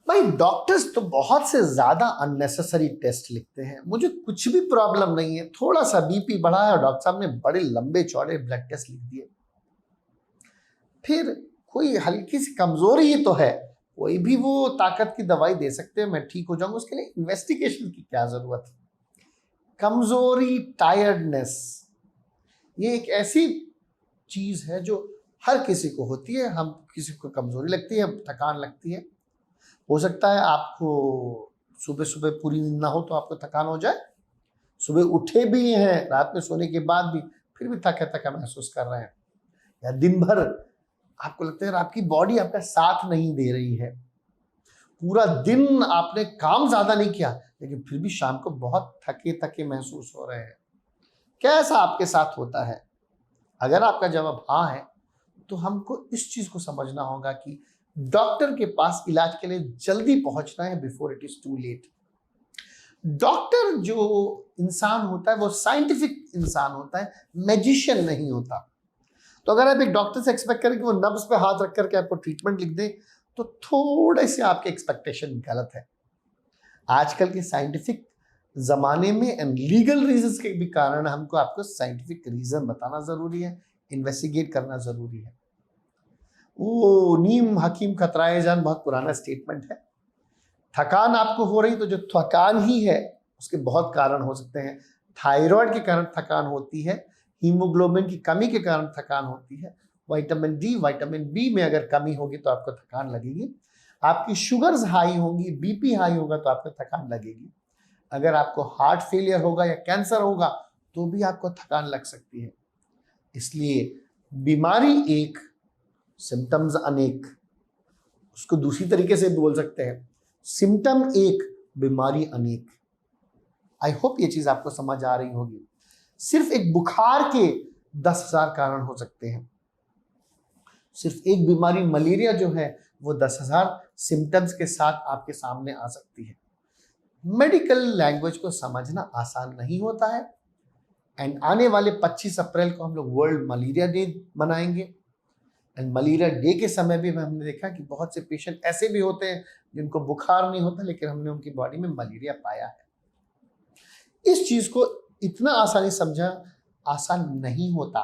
भाई डॉक्टर्स तो बहुत से ज्यादा अननेसेसरी टेस्ट लिखते हैं। मुझे कुछ भी प्रॉब्लम नहीं है, थोड़ा सा बीपी बढ़ा है और डॉक्टर साहब ने बड़े लंबे चौड़े ब्लड टेस्ट लिख दिए। फिर कोई हल्की सी कमजोरी ही तो है, कोई भी वो ताकत की दवाई दे सकते हैं, मैं ठीक हो जाऊंगा। उसके लिए इन्वेस्टिगेशन की क्या जरूरत है? कमजोरी, टायर्डनेस, ये एक ऐसी चीज है जो हर किसी को होती है। हम किसी को कमजोरी लगती है, थकान लगती है। हो सकता है आपको सुबह सुबह पूरी नींद ना हो तो आपको थकान हो जाए, सुबह उठे भी हैं रात में सोने के बाद भी फिर भी थका थका महसूस कर रहे हैं, या दिन भर आपको लगता है आपकी बॉडी आपका साथ नहीं दे रही है, पूरा दिन आपने काम ज्यादा नहीं किया लेकिन फिर भी शाम को बहुत थके थके महसूस हो रहे हैं। क्या ऐसा आपके साथ होता है? अगर आपका जवाब हाँ है तो हमको इस चीज को समझना होगा कि डॉक्टर के पास इलाज के लिए जल्दी पहुंचना है, before it is too late. Doctor जो इंसान होता है वो साइंटिफिक इंसान होता है, मैजिशियन नहीं होता। तो अगर आप एक डॉक्टर से एक्सपेक्ट करें कि वो नब्ज पे हाथ रख करके आपको ट्रीटमेंट लिख दे तो थोड़े से आपके एक्सपेक्टेशन गलत है। आजकल के साइंटिफिक जमाने में एंड लीगल रीजंस के भी कारण हमको आपको साइंटिफिक रीजन बताना जरूरी है, इन्वेस्टिगेट करना जरूरी है। वो नीम हकीम खतराए जान बहुत पुराना स्टेटमेंट है। थकान आपको हो रही तो जो थकान ही है उसके बहुत कारण हो सकते हैं। थायराइड के कारण थकान होती है, हीमोग्लोबिन की कमी के कारण थकान होती है, विटामिन डी विटामिन बी में अगर कमी होगी तो आपको थकान लगेगी, आपकी शुगर्स हाई होंगी, बीपी हाई होगा तो आपको थकान लगेगी, अगर आपको हार्ट फेलियर होगा या कैंसर होगा तो भी आपको थकान लग सकती है। इसलिए बीमारी एक, सिम्टम्स अनेक। उसको दूसरी तरीके से बोल सकते हैं, सिम्टम एक, बीमारी अनेक। आई होप ये चीज आपको समझ आ रही होगी। सिर्फ एक बुखार के 10,000 कारण हो सकते हैं। सिर्फ एक बीमारी मलेरिया जो है वो 10,000 सिम्टम्स के साथ आपके सामने आ सकती है। मेडिकल लैंग्वेज को समझना आसान नहीं होता है। एंड आने वाले 25 अप्रैल को हम लोग वर्ल्ड मलेरिया डे मनाएंगे। एंड मलेरिया डे के समय भी हमने देखा कि बहुत से पेशेंट ऐसे भी होते हैं जिनको बुखार नहीं होता लेकिन हमने उनकी बॉडी में मलेरिया पाया है। इस चीज को इतना आसानी समझा आसान नहीं होता,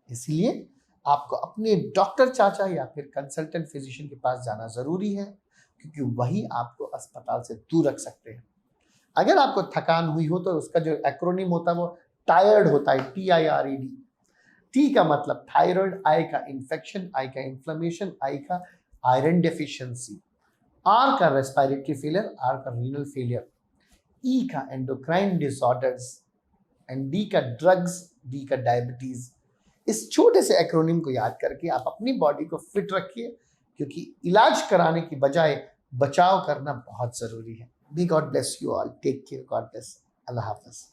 इसलिए आपको अपने डॉक्टर चाचा या फिर कंसल्टेंट फिजिशियन के पास जाना जरूरी है, क्योंकि वही आपको अस्पताल से दूर रख सकते हैं। अगर आपको थकान हुई हो तो उसका जो एक्रोनिम होता है वो टायर्ड होता है, TIRED। टी का मतलब थायराइड, आई का इन्फेक्शन, आई का इन्फ्लेमेशन, आई का आयरन डेफिशिएंसी, आर का रेस्पिरेटरी फेलियर, आर का रीनल फेलियर, ई का एंडोक्राइन डिसऑर्डर्स, एंड डी का ड्रग्स, डी का डायबिटीज। इस छोटे से एक्रोनिम को याद करके आप अपनी बॉडी को फिट रखिए, क्योंकि इलाज कराने की बजाय बचाव करना बहुत जरूरी है। May God bless you all. Take care. God bless. Allah Hafiz.